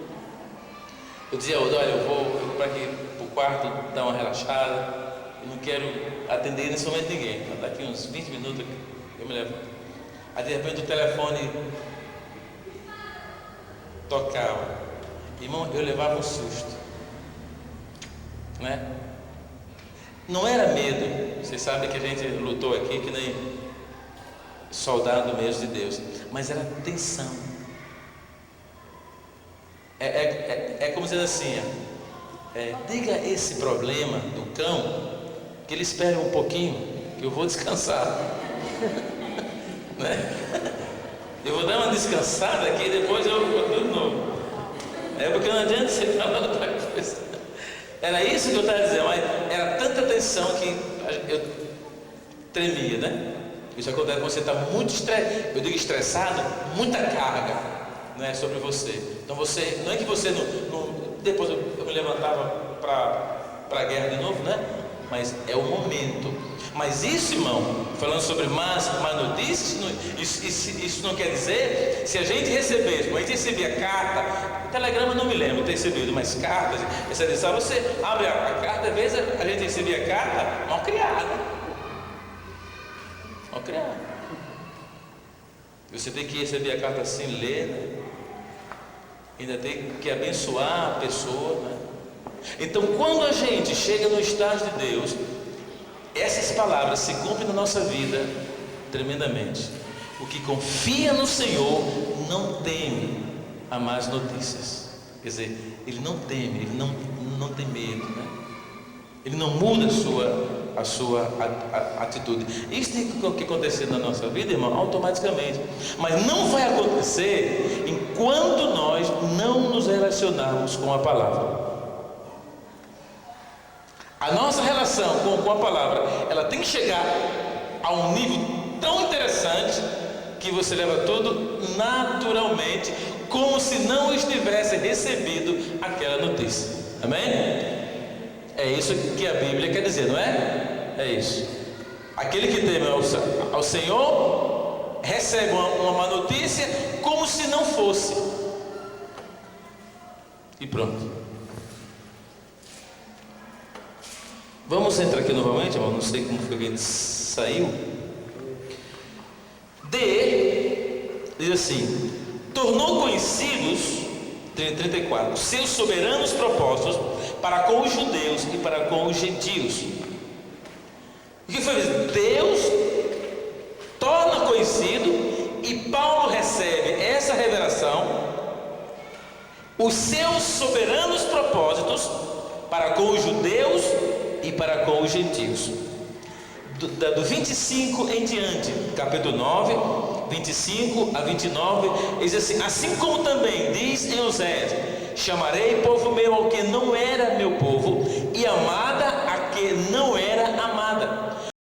Eu dizia, olha, eu vou para aqui para o quarto dar uma relaxada. Eu não quero atender nesse momento ninguém. Então, daqui uns 20 minutos eu me levanto. Aí de repente o telefone tocava. Irmão, eu levava um susto, né? Não era medo. Vocês sabem que a gente lutou aqui que nem soldado mesmo de Deus, mas era tensão. É como dizer assim, diga esse problema do cão que ele espere um pouquinho, que eu vou descansar. Né? Eu vou dar uma descansada aqui e depois eu vou de novo. Porque não adianta você falar outra coisa. Era isso que eu estava dizendo, mas era tanta tensão que eu tremia, né? Isso acontece quando você está muito estressado. Eu digo estressado, muita carga, né, sobre você. Então você, não é que você não depois eu me levantava para a guerra de novo, né? mas é o momento. Mas isso, irmão, falando sobre más notícias, isso não quer dizer, se a gente receber, como a gente recebia carta, telegrama não me lembro de ter recebido, mas cartas, essa edição, você abre a carta, às vezes a gente recebia carta mal criada. Mal criada. Você tem que receber a carta assim, ler, né? Ainda tem que abençoar a pessoa, né? Então, quando a gente chega no estágio de Deus, essas palavras se cumprem na nossa vida tremendamente. O que confia no Senhor não teme a más notícias. Quer dizer, ele não teme, ele não tem medo, né? Ele não muda a sua atitude. Isso tem que acontecer na nossa vida, irmão, automaticamente. Mas não vai acontecer enquanto nós não nos relacionarmos com a palavra. A nossa relação com a palavra, ela tem que chegar a um nível tão interessante que você leva tudo naturalmente, como se não estivesse recebido aquela notícia. Amém? É isso que a Bíblia quer dizer, não é? É isso. Aquele que teme ao Senhor recebe uma má notícia como se não fosse. E pronto. Vamos entrar aqui novamente, irmão. Não sei como foi que ele saiu. Diz assim: tornou conhecidos, 34, seus soberanos propósitos para com os judeus e para com os gentios. O que foi isso? Deus torna conhecido, e Paulo recebe essa revelação, os seus soberanos propósitos para com os judeus e para com os gentios. Do 25 em diante, capítulo 9, 25 a 29, diz assim: assim como também diz em Oséias: chamarei povo meu ao